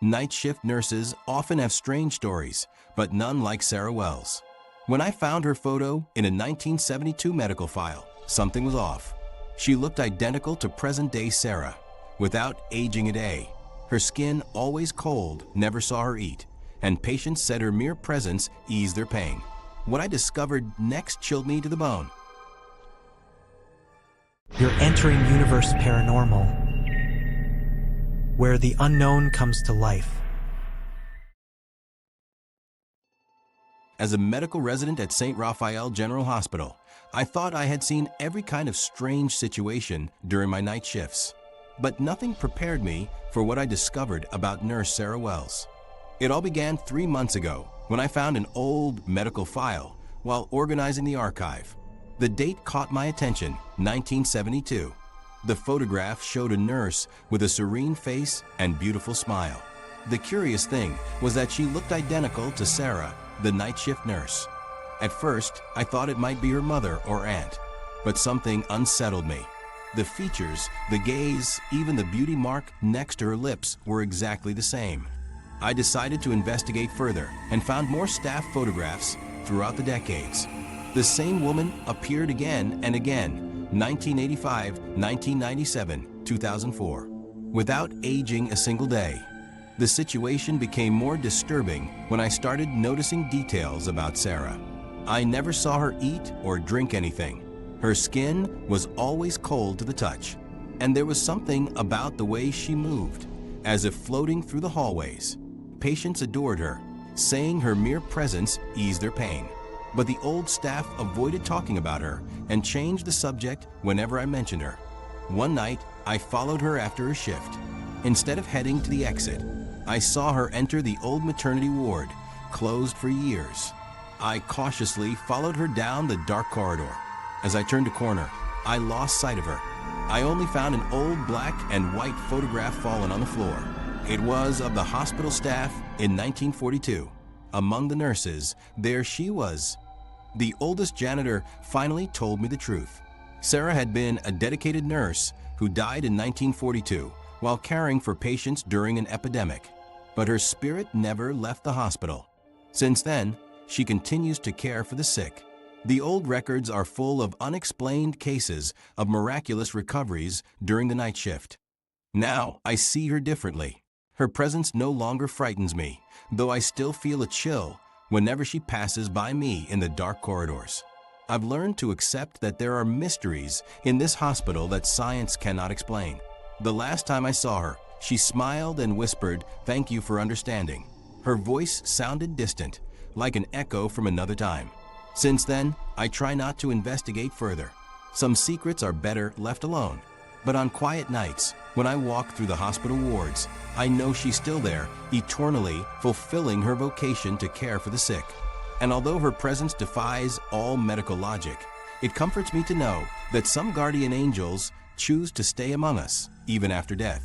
Night shift nurses often have strange stories, but none like Sarah Wells. When I found her photo in a 1972 medical file, something was off. She looked identical to present-day Sarah, without aging a day. Her skin always cold, never saw her eat, and patients said her mere presence eased their pain. What I discovered next chilled me to the bone. You're entering Universe Paranormal, where the unknown comes to life. As a medical resident at Saint Rafael General Hospital, I thought I had seen every kind of strange situation during my night shifts. But nothing prepared me for what I discovered about Nurse Sarah Wells. It all began 3 months ago when I found an old medical file while organizing the archive. The date caught my attention, 1972. The photograph showed a nurse with a serene face and beautiful smile. The curious thing was that she looked identical to Sarah, the night shift nurse. At first, I thought it might be her mother or aunt, but something unsettled me. The features, the gaze, even the beauty mark next to her lips were exactly the same. I decided to investigate further and found more staff photographs throughout the decades. The same woman appeared again and again, 1985, 1997, 2004, without aging a single day. The situation became more disturbing when I started noticing details about Sarah. I never saw her eat or drink anything. Her skin was always cold to the touch, and there was something about the way she moved, as if floating through the hallways. Patients adored her, saying her mere presence eased their pain. But the old staff avoided talking about her and changed the subject whenever I mentioned her. One night, I followed her after her shift. Instead of heading to the exit, I saw her enter the old maternity ward, closed for years. I cautiously followed her down the dark corridor. As I turned a corner, I lost sight of her. I only found an old black and white photograph fallen on the floor. It was of the hospital staff in 1942. Among the nurses, there she was. The oldest janitor finally told me the truth. Sarah had been a dedicated nurse who died in 1942 while caring for patients during an epidemic. But her spirit never left the hospital. Since then, she continues to care for the sick. The old records are full of unexplained cases of miraculous recoveries during the night shift. Now I see her differently. Her presence no longer frightens me, though I still feel a chill whenever she passes by me in the dark corridors. I've learned to accept that there are mysteries in this hospital that science cannot explain. The last time I saw her, she smiled and whispered, "Thank you for understanding." Her voice sounded distant, like an echo from another time. Since then, I try not to investigate further. Some secrets are better left alone. But on quiet nights, when I walk through the hospital wards, I know she's still there, eternally fulfilling her vocation to care for the sick. And although her presence defies all medical logic, it comforts me to know that some guardian angels choose to stay among us, even after death.